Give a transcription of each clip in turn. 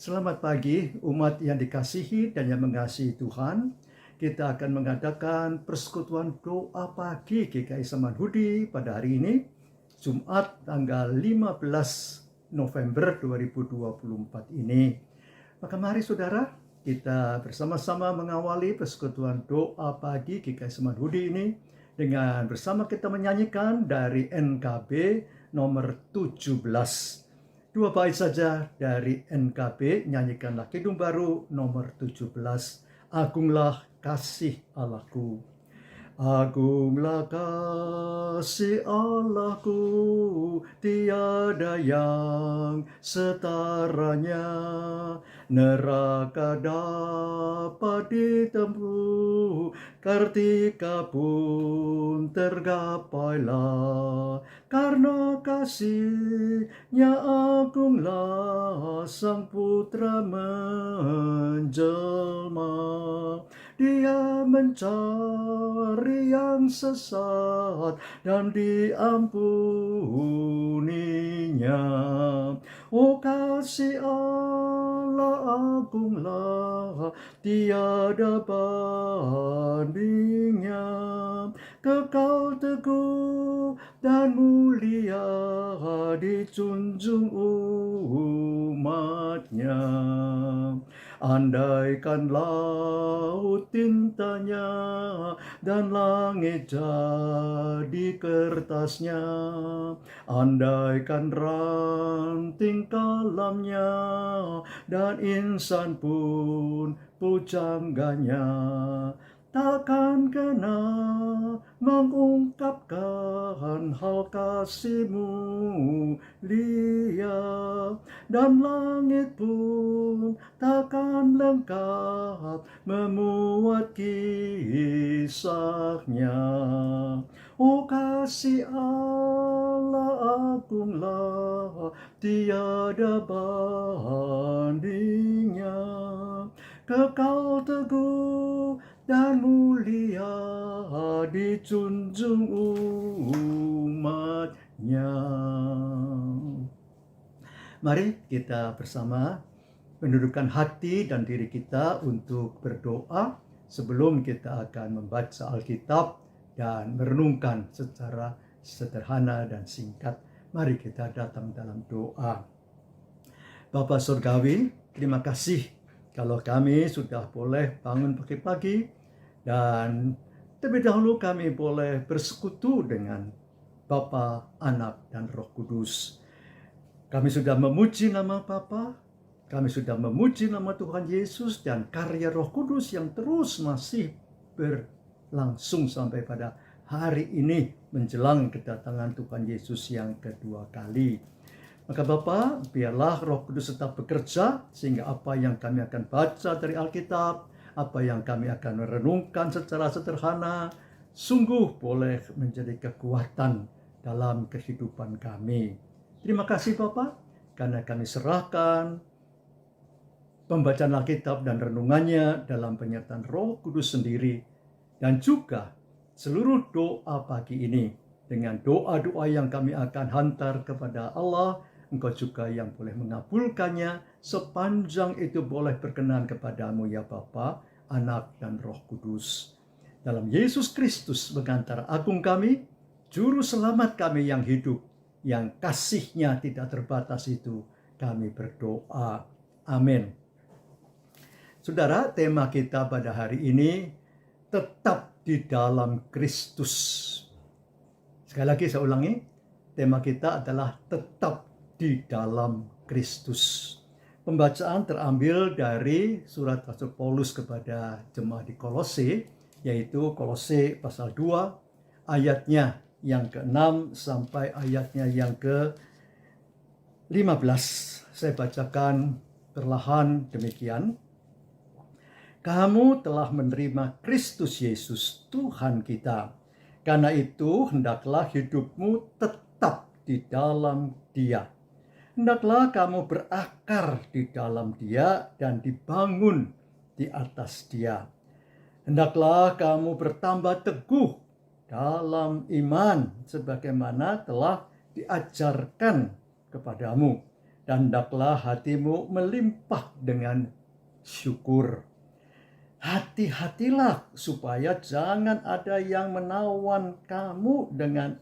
Selamat pagi umat yang dikasihi dan yang mengasihi Tuhan. Kita akan mengadakan persekutuan doa pagi GKI Samanhudi pada hari ini, Jumat tanggal 15 November 2024 ini. Maka mari saudara, kita bersama-sama mengawali persekutuan doa pagi GKI Samanhudi ini dengan bersama kita menyanyikan dari NKB nomor 17. Dua bait saja dari NKB, nyanyikanlah Kidung Baru nomor 17. Agunglah kasih Allahku. Agunglah kasih Allahku, tiada yang setaranya. Neraka dapat ditempuh, kartika pun tergapailah. Karena kasih-Nya agunglah, Sang Putra menjelma. Dia mencari yang sesat dan diampuninya. Oh kasih Allah agunglah, tiada bandingnya. Kekal teguh dan mulia dijunjung umatnya. Andaikan laut tintanya dan langit jadi kertasnya, andaikan ranting kalamnya dan insan pun pujangganya, takkan kena mengungkapkan hal kasih-Mu mulia, dan langit pun takkan lengkap memuat kisahnya. Oh kasih Allah agunglah, tiada bandingnya. Kekal teguh dan mulia dijunjung umatnya. Mari kita bersama menundukkan hati dan diri kita untuk berdoa sebelum kita akan membaca Alkitab dan merenungkan secara sederhana dan singkat. Mari kita datang dalam doa. Bapa Surgawi, terima kasih kalau kami sudah boleh bangun pagi-pagi dan terlebih dahulu kami boleh bersekutu dengan Bapa, Anak, dan Roh Kudus. Kami sudah memuji nama Bapa, kami sudah memuji nama Tuhan Yesus dan karya Roh Kudus yang terus masih berlangsung sampai pada hari ini menjelang kedatangan Tuhan Yesus yang kedua kali. Maka Bapa, biarlah Roh Kudus tetap bekerja sehingga apa yang kami akan baca dari Alkitab, apa yang kami akan renungkan secara sederhana, sungguh boleh menjadi kekuatan dalam kehidupan kami. Terima kasih Bapa, karena kami serahkan pembacaan Alkitab dan renungannya dalam penyertaan Roh Kudus sendiri, dan juga seluruh doa pagi ini dengan doa-doa yang kami akan hantar kepada Allah. Engkau juga yang boleh mengabulkannya sepanjang itu boleh berkenan kepadamu ya Bapa, Anak, dan Roh Kudus. Dalam Yesus Kristus pengantara agung kami, Juru Selamat kami yang hidup, yang kasih-Nya tidak terbatas itu, kami berdoa. Amin. Saudara, tema kita pada hari ini tetap di dalam Kristus. Sekali lagi saya ulangi, tema kita adalah tetap di dalam Kristus. Pembacaan terambil dari surat Rasul Paulus kepada jemaat di Kolose, yaitu Kolose pasal 2, ayatnya yang ke-6 sampai ayatnya yang ke-15. Saya bacakan perlahan demikian. Kamu telah menerima Kristus Yesus Tuhan kita. Karena itu hendaklah hidupmu tetap di dalam Dia. Hendaklah kamu berakar di dalam Dia dan dibangun di atas Dia. Hendaklah kamu bertambah teguh dalam iman sebagaimana telah diajarkan kepadamu, dan hendaklah hatimu melimpah dengan syukur. Hati-hatilah supaya jangan ada yang menawan kamu dengan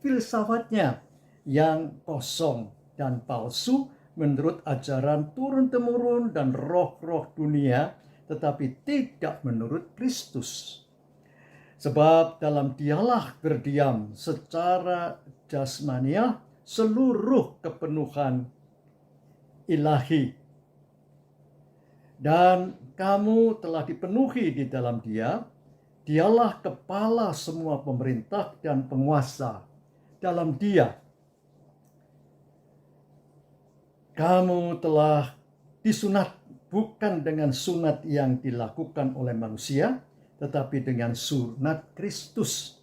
filsafatnya yang kosong dan palsu menurut ajaran turun-temurun dan roh-roh dunia, tetapi tidak menurut Kristus. Sebab dalam dialah berdiam secara jasmaniah seluruh kepenuhan ilahi. Dan kamu telah dipenuhi di dalam Dia. Dialah kepala semua pemerintah dan penguasa. Dalam Dia kamu telah disunat bukan dengan sunat yang dilakukan oleh manusia, tetapi dengan sunat Kristus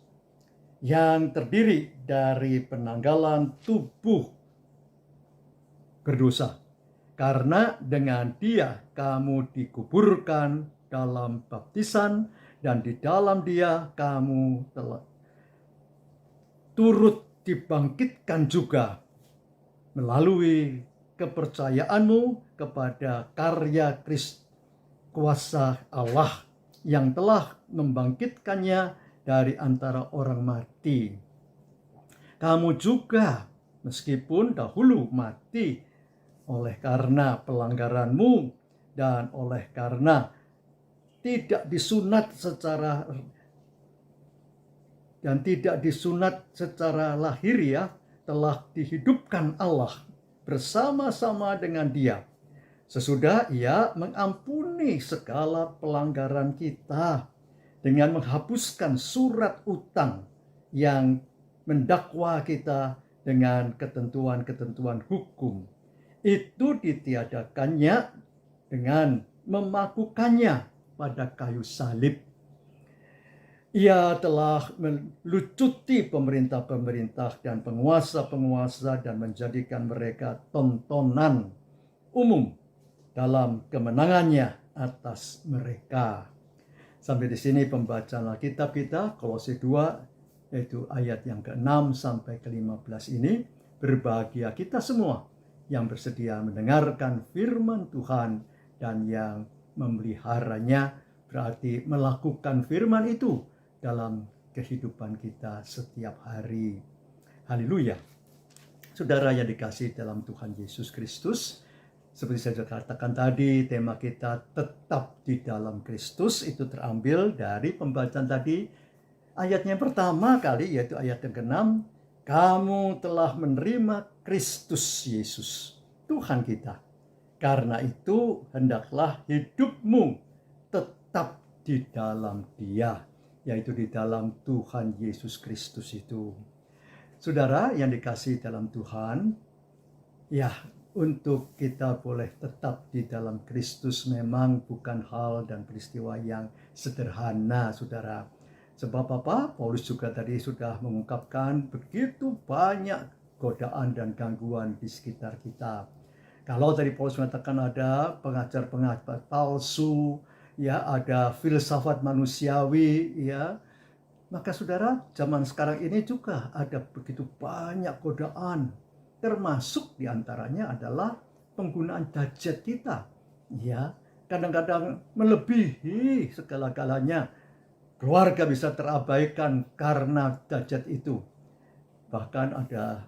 yang terdiri dari penanggalan tubuh berdosa. Karena dengan Dia kamu dikuburkan dalam baptisan, dan di dalam Dia kamu telah turut dibangkitkan juga melalui kepercayaanmu kepada karya Kristus, kuasa Allah yang telah membangkitkannya dari antara orang mati. Kamu juga meskipun dahulu mati oleh karena pelanggaranmu dan oleh karena tidak disunat secara lahiriah, telah dihidupkan Allah bersama-sama dengan Dia sesudah Ia mengampuni segala pelanggaran kita dengan menghapuskan surat utang yang mendakwa kita dengan ketentuan-ketentuan hukum. Itu ditiadakannya dengan memakukannya pada kayu salib. Ia telah melucuti pemerintah-pemerintah dan penguasa-penguasa dan menjadikan mereka tontonan umum dalam kemenangannya atas mereka. Sampai di sini pembacaan Alkitab kita, Kolose 2, yaitu ayat yang ke-6 sampai ke-15 ini. Berbahagia kita semua yang bersedia mendengarkan firman Tuhan dan yang memeliharanya, berarti melakukan firman itu dalam kehidupan kita setiap hari. Haleluya. Saudara yang dikasihi dalam Tuhan Yesus Kristus, seperti saya katakan tadi, tema kita tetap di dalam Kristus, itu terambil dari pembacaan tadi. Ayatnya pertama kali, yaitu ayat yang ke-6, kamu telah menerima Kristus Yesus, Tuhan kita. Karena itu hendaklah hidupmu tetap di dalam Dia, yaitu di dalam Tuhan Yesus Kristus itu. Saudara yang dikasihi dalam Tuhan, ya, untuk kita boleh tetap di dalam Kristus memang bukan hal dan peristiwa yang sederhana, saudara. Sebab apa? Paulus juga tadi sudah mengungkapkan begitu banyak godaan dan gangguan di sekitar kita. Kalau tadi Paulus mengatakan ada pengajar-pengajar palsu, ya, ada filsafat manusiawi, ya, maka saudara, zaman sekarang ini juga ada begitu banyak godaan, termasuk diantaranya adalah penggunaan gadget kita, ya, kadang-kadang melebihi segala-galanya. Keluarga bisa terabaikan karena gadget itu. Bahkan ada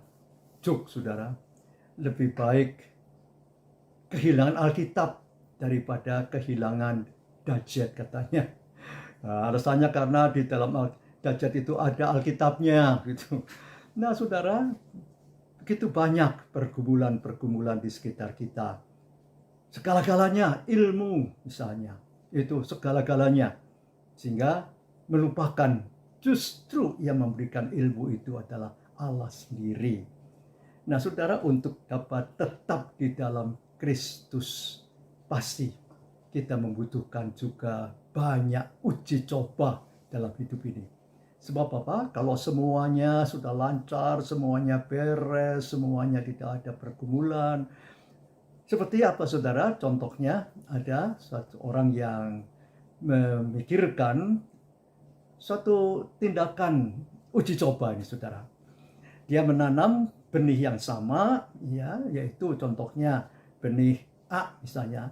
joke, saudara, lebih baik kehilangan Alkitab daripada kehilangan gadget, katanya. Nah, alasannya karena di dalam gadget itu ada Alkitabnya, gitu. Nah, saudara, begitu banyak pergumulan-pergumulan di sekitar kita. Segala-galanya ilmu, misalnya, itu segala-galanya, sehingga melupakan justru yang memberikan ilmu itu adalah Allah sendiri. Nah, saudara, untuk dapat tetap di dalam Kristus, pasti kita membutuhkan juga banyak uji coba dalam hidup ini. Sebab apa? Kalau semuanya sudah lancar, semuanya beres, semuanya tidak ada pergumulan. Seperti apa, saudara? Contohnya, ada satu orang yang memikirkan suatu tindakan uji coba ini, saudara. Dia menanam benih yang sama, ya, yaitu contohnya benih A misalnya.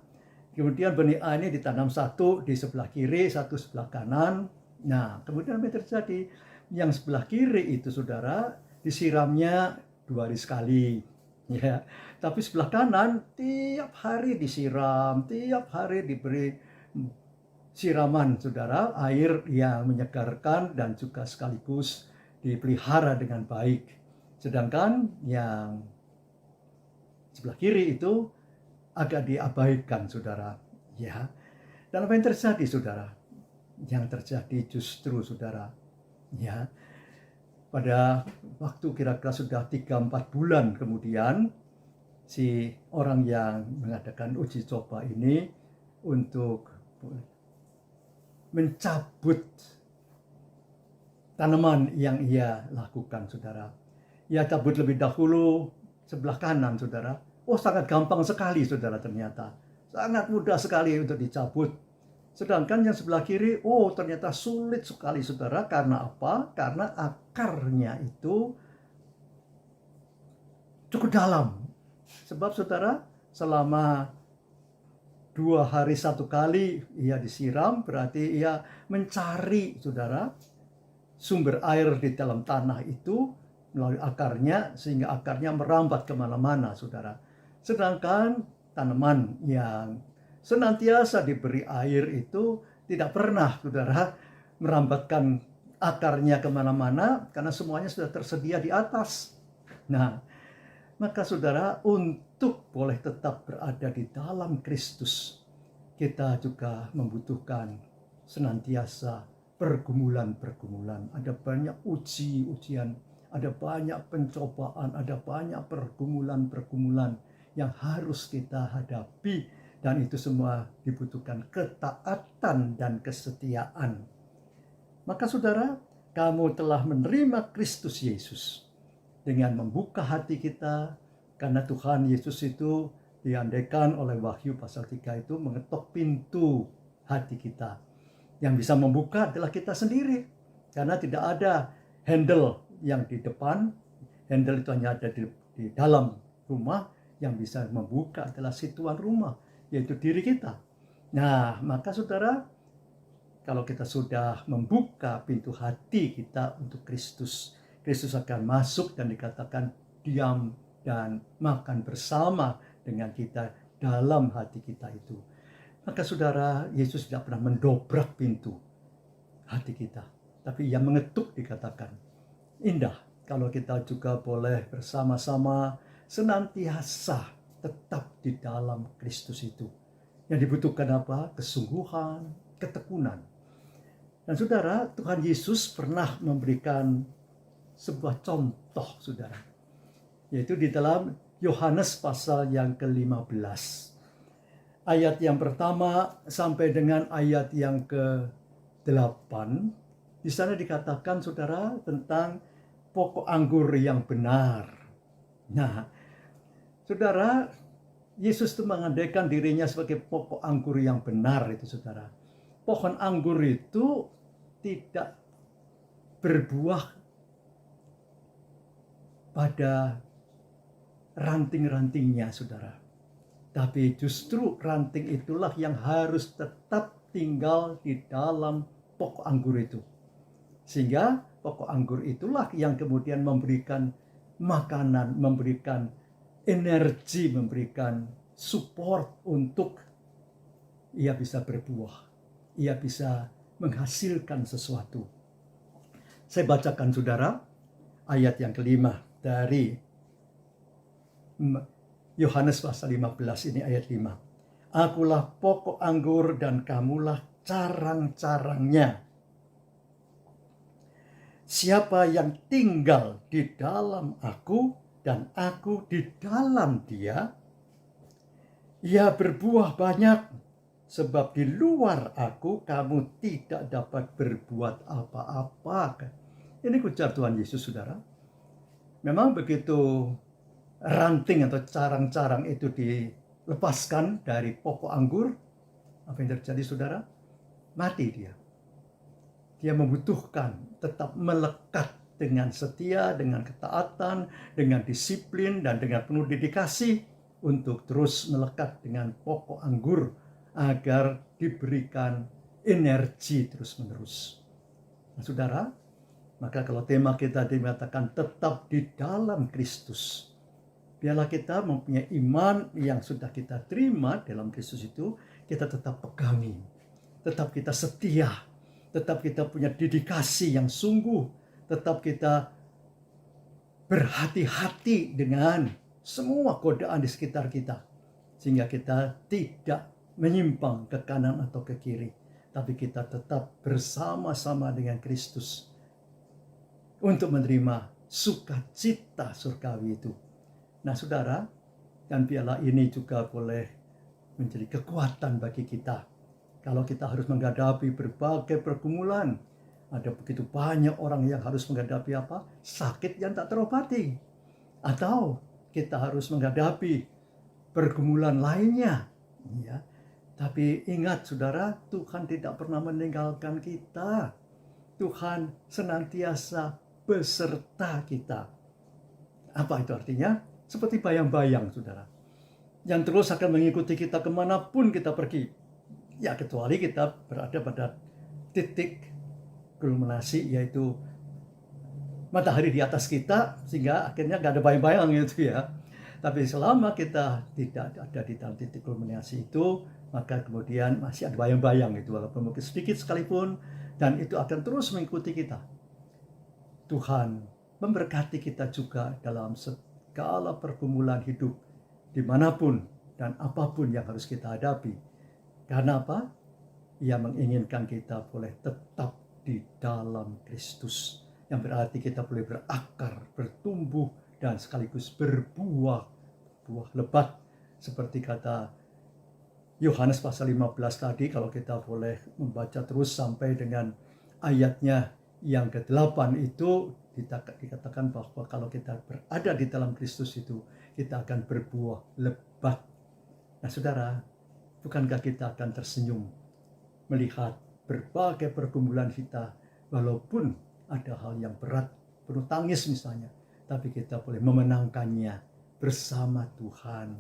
Kemudian benih A ini ditanam satu di sebelah kiri, satu sebelah kanan. Nah, kemudian apa yang terjadi? Yang sebelah kiri itu, saudara, disiramnya 2 hari sekali, ya. Tapi sebelah kanan tiap hari disiram, tiap hari diberi siraman, saudara, air yang menyegarkan dan juga sekaligus dipelihara dengan baik. Sedangkan yang sebelah kiri itu agak diabaikan, saudara. Ya. Dan apa yang terjadi, saudara? Yang terjadi justru, saudara, ya, pada waktu kira-kira sudah 3-4 bulan kemudian, si orang yang mengadakan uji coba ini untuk mencabut tanaman yang ia lakukan, saudara. Ia cabut lebih dahulu sebelah kanan, saudara. Oh, sangat gampang sekali, saudara, ternyata. Sangat mudah sekali untuk dicabut. Sedangkan yang sebelah kiri, oh ternyata sulit sekali, saudara. Karena apa? Karena akarnya itu cukup dalam. Sebab, saudara, selama 2 hari 1 kali ia disiram, berarti ia mencari, saudara, sumber air di dalam tanah itu melalui akarnya, sehingga akarnya merambat kemana-mana, saudara. Sedangkan tanaman yang senantiasa diberi air itu tidak pernah, saudara, merambatkan akarnya kemana-mana, karena semuanya sudah tersedia di atas. Nah, maka, saudara, untuk boleh tetap berada di dalam Kristus, kita juga membutuhkan senantiasa pergumulan-pergumulan. Ada banyak ujian, ada banyak pencobaan, ada banyak pergumulan-pergumulan yang harus kita hadapi. Dan itu semua dibutuhkan ketaatan dan kesetiaan. Maka, saudara, kamu telah menerima Kristus Yesus dengan membuka hati kita, karena Tuhan Yesus itu diandaikan oleh Wahyu pasal 3 itu mengetok pintu hati kita. Yang bisa membuka adalah kita sendiri, karena tidak ada handle yang di depan. Handle itu hanya ada di dalam rumah. Yang bisa membuka adalah si tuan rumah, yaitu diri kita. Nah, maka, saudara, kalau kita sudah membuka pintu hati kita untuk Kristus, Kristus akan masuk dan dikatakan diam dan makan bersama dengan kita dalam hati kita itu. Maka, saudara, Yesus tidak pernah mendobrak pintu hati kita, tapi ia mengetuk, dikatakan. Indah kalau kita juga boleh bersama-sama senantiasa tetap di dalam Kristus itu. Yang dibutuhkan apa? Kesungguhan, ketekunan. Dan, saudara, Tuhan Yesus pernah memberikan sebuah contoh, saudara, yaitu di dalam Yohanes pasal yang ke-15. Ayat yang pertama sampai dengan ayat yang ke-8, di sana dikatakan, saudara, tentang pokok anggur yang benar. Nah, saudara, Yesus itu mengandaikan dirinya sebagai pokok anggur yang benar itu, saudara. Pohon anggur itu tidak berbuah pada ranting-rantingnya, saudara. Tapi justru ranting itulah yang harus tetap tinggal di dalam pokok anggur itu. Sehingga pokok anggur itulah yang kemudian memberikan makanan, memberikan energi, memberikan support untuk ia bisa berbuah, ia bisa menghasilkan sesuatu. Saya bacakan, saudara, ayat yang kelima dari Yohanes pasal 15 ini, ayat 5. Akulah pokok anggur dan kamulah carang-carangnya. Siapa yang tinggal di dalam aku dan aku di dalam dia, ia berbuah banyak, sebab di luar aku kamu tidak dapat berbuat apa-apa. Ini ujar Tuhan Yesus, saudara. Memang begitu ranting atau carang-carang itu dilepaskan dari pokok anggur, apa yang terjadi, saudara? Mati dia. Dia membutuhkan tetap melekat dengan setia, dengan ketaatan, dengan disiplin, dan dengan penuh dedikasi untuk terus melekat dengan pokok anggur agar diberikan energi terus-menerus. Nah, saudara, maka kalau tema kita dikatakan tetap di dalam Kristus, biarlah kita mempunyai iman yang sudah kita terima dalam Kristus itu, kita tetap pegangi, tetap kita setia, tetap kita punya dedikasi yang sungguh, tetap kita berhati-hati dengan semua godaan di sekitar kita, sehingga kita tidak menyimpang ke kanan atau ke kiri, tapi kita tetap bersama-sama dengan Kristus untuk menerima sukacita surgawi itu. Nah, saudara, dan biarlah ini juga boleh menjadi kekuatan bagi kita. Kalau kita harus menghadapi berbagai pergumulan, ada begitu banyak orang yang harus menghadapi apa? Sakit yang tak terobati. Atau kita harus menghadapi pergumulan lainnya. Ya. Tapi ingat saudara, Tuhan tidak pernah meninggalkan kita. Tuhan senantiasa beserta kita. Apa itu artinya? Seperti bayang-bayang saudara, yang terus akan mengikuti kita kemanapun kita pergi. Ya, kecuali kita berada pada titik kulminasi, yaitu matahari di atas kita, sehingga akhirnya gak ada bayang-bayang gitu ya. Tapi selama kita tidak ada di dalam titik kulminasi itu, maka kemudian masih ada bayang-bayang itu, walaupun mungkin sedikit sekalipun, dan itu akan terus mengikuti kita. Tuhan memberkati kita juga dalam segala pergumulan hidup, dimanapun dan apapun yang harus kita hadapi. Karena apa? Ia menginginkan kita boleh tetap di dalam Kristus, yang berarti kita boleh berakar, bertumbuh, dan sekaligus berbuah lebat. Seperti kata Yohanes pasal 15 tadi, kalau kita boleh membaca terus sampai dengan ayatnya yang ke-8 itu, dikatakan bahwa kalau kita berada di dalam Kristus itu, kita akan berbuah lebat. Nah saudara, bukankah kita akan tersenyum melihat berbagai pergumulan kita, walaupun ada hal yang berat, penuh tangis misalnya, tapi kita boleh memenangkannya bersama Tuhan.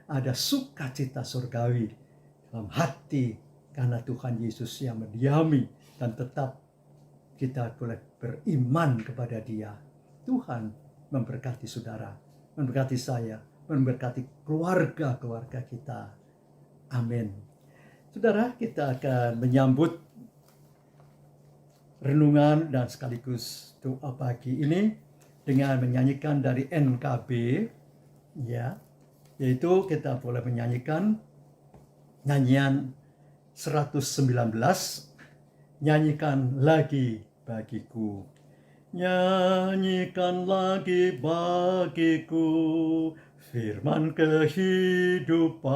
Ada sukacita surgawi dalam hati karena Tuhan Yesus yang mendiami, dan tetap kita boleh beriman kepada Dia. Tuhan memberkati saudara, memberkati saya, memberkati keluarga-keluarga kita. Amin. Saudara, kita akan menyambut renungan dan sekaligus doa pagi ini dengan menyanyikan dari NKB, ya, yaitu kita boleh menyanyikan nyanyian 119, nyanyikan lagi bagiku. Nyanyikan lagi bagiku firman kehidupan,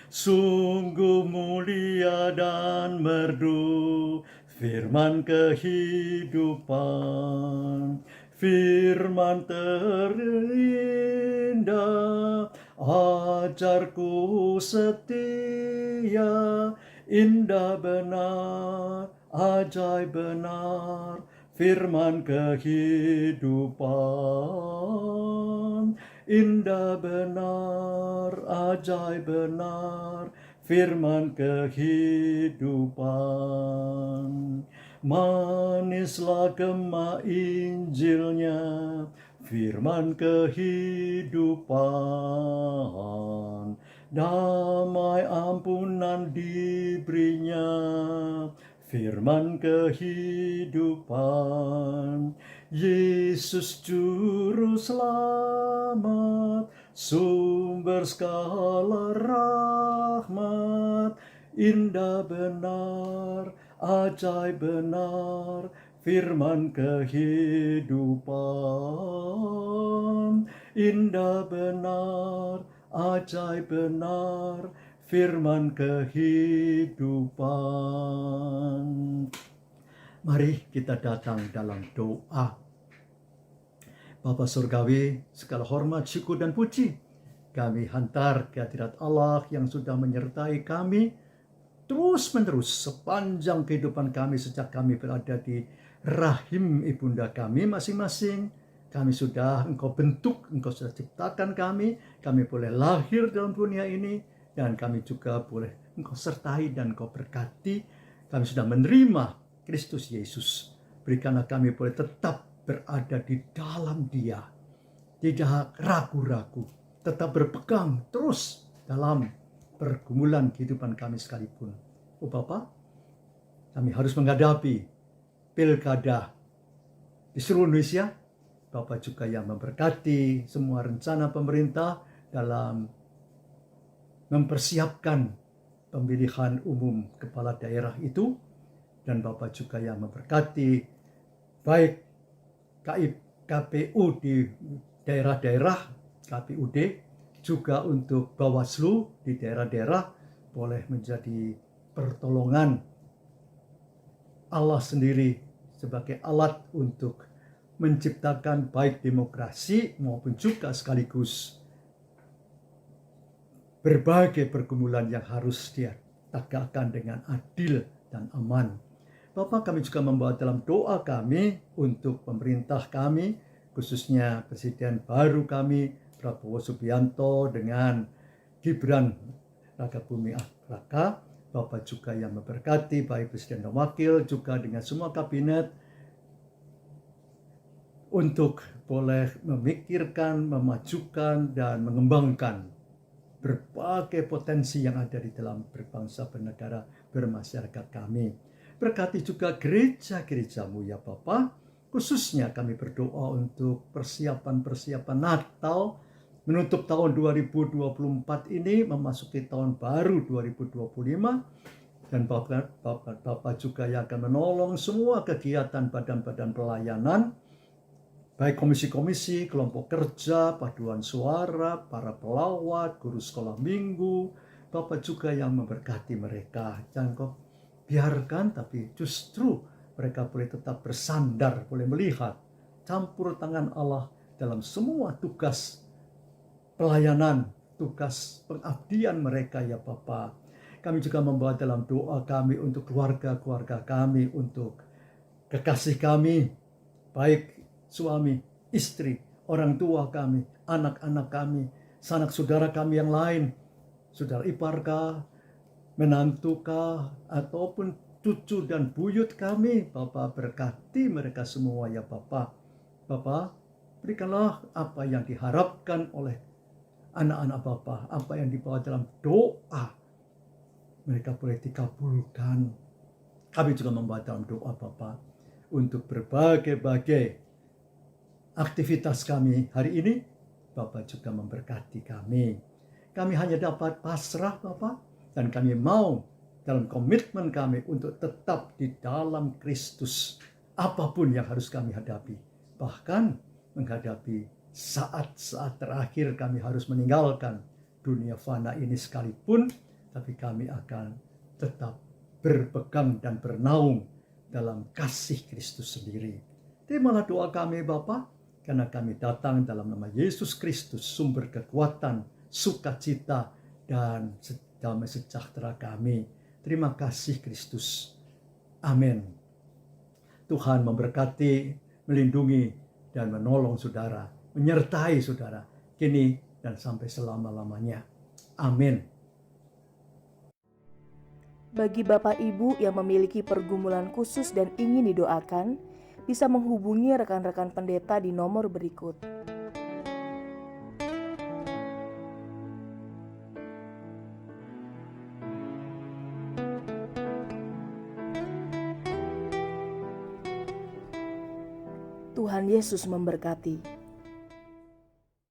sungguh mulia dan merdu firman kehidupan, firman terindah, ajarku setia, indah benar, ajaib benar, firman kehidupan, indah benar, ajaib benar, firman kehidupan. Manislah gema Injilnya, firman kehidupan, damai ampunan diberinya, firman kehidupan. Yesus juru selamat, sumber segala rahmat, indah benar, ajaib benar, firman kehidupan, indah benar, ajaib benar, firman kehidupan. Mari kita datang dalam doa. Bapa Surgawi, segala hormat, syukur dan puji kami hantar ke hadirat Allah yang sudah menyertai kami terus-menerus sepanjang kehidupan kami sejak kami berada di rahim ibunda kami masing-masing. Kami sudah Engkau bentuk, Engkau sudah ciptakan kami boleh lahir dalam dunia ini, dan kami juga boleh Engkau sertai dan Engkau berkati. Kami sudah menerima Kristus Yesus. Berikanlah kami boleh tetap berada di dalam Dia, tidak ragu-ragu, tetap berpegang terus dalam pergumulan kehidupan kami sekalipun. Oh Bapa, kami harus menghadapi pilkada di seluruh Indonesia. Bapak juga yang memberkati semua rencana pemerintah dalam mempersiapkan pemilihan umum kepala daerah itu. Dan Bapak juga yang memberkati baik KPU di daerah-daerah, KPUD, juga untuk Bawaslu di daerah-daerah boleh menjadi pertolongan Allah sendiri sebagai alat untuk menciptakan baik demokrasi maupun juga sekaligus berbagai pergumulan yang harus dia tegakkan dengan adil dan aman. Bapak, kami juga membawa dalam doa kami untuk pemerintah kami, khususnya Presiden baru kami, Prabowo Subianto dengan Gibran Rakabuming Raka. Bapak juga yang memberkati baik Presiden dan Wakil, juga dengan semua kabinet, untuk boleh memikirkan, memajukan, dan mengembangkan berbagai potensi yang ada di dalam berbangsa, bernegara, bermasyarakat kami. Berkati juga gereja-gerejamu ya Bapa. Khususnya kami berdoa untuk persiapan-persiapan Natal, menutup tahun 2024 ini, memasuki tahun baru 2025. Dan Bapak juga yang akan menolong semua kegiatan badan-badan pelayanan, baik komisi-komisi, kelompok kerja, paduan suara, para pelawat, guru sekolah minggu. Bapak juga yang memberkati mereka. Jangan kau biarkan, tapi justru mereka boleh tetap bersandar, boleh melihat campur tangan Allah dalam semua tugas pelayanan, tugas pengabdian mereka ya Bapak. Kami juga membawa dalam doa kami untuk keluarga-keluarga kami, untuk kekasih kami, baik suami, istri, orang tua kami, anak-anak kami, sanak saudara kami yang lain, saudara iparkah, menantukah, ataupun cucu dan buyut kami. Bapak berkati mereka semua ya Bapak. Bapak, berikanlah apa yang diharapkan oleh anak-anak Bapak, apa yang dibawa dalam doa, mereka boleh dikabulkan. Kami juga membawa dalam doa Bapak untuk berbagai-bagai aktivitas kami hari ini. Bapak juga memberkati kami. Kami hanya dapat pasrah Bapak, dan kami mau dalam komitmen kami untuk tetap di dalam Kristus. Apapun yang harus kami hadapi, bahkan menghadapi saat-saat terakhir kami harus meninggalkan dunia fana ini sekalipun, tapi kami akan tetap berpegang dan bernaung dalam kasih Kristus sendiri. Terimalah doa kami Bapa, karena kami datang dalam nama Yesus Kristus, sumber kekuatan, sukacita, dan damai sejahtera kami. Terima kasih Kristus. Amin. Tuhan memberkati, melindungi, dan menolong saudara, menyertai saudara, kini dan sampai selama-lamanya. Amin. Bagi Bapak Ibu yang memiliki pergumulan khusus dan ingin didoakan, bisa menghubungi rekan-rekan pendeta di nomor berikut. Tuhan Yesus memberkati.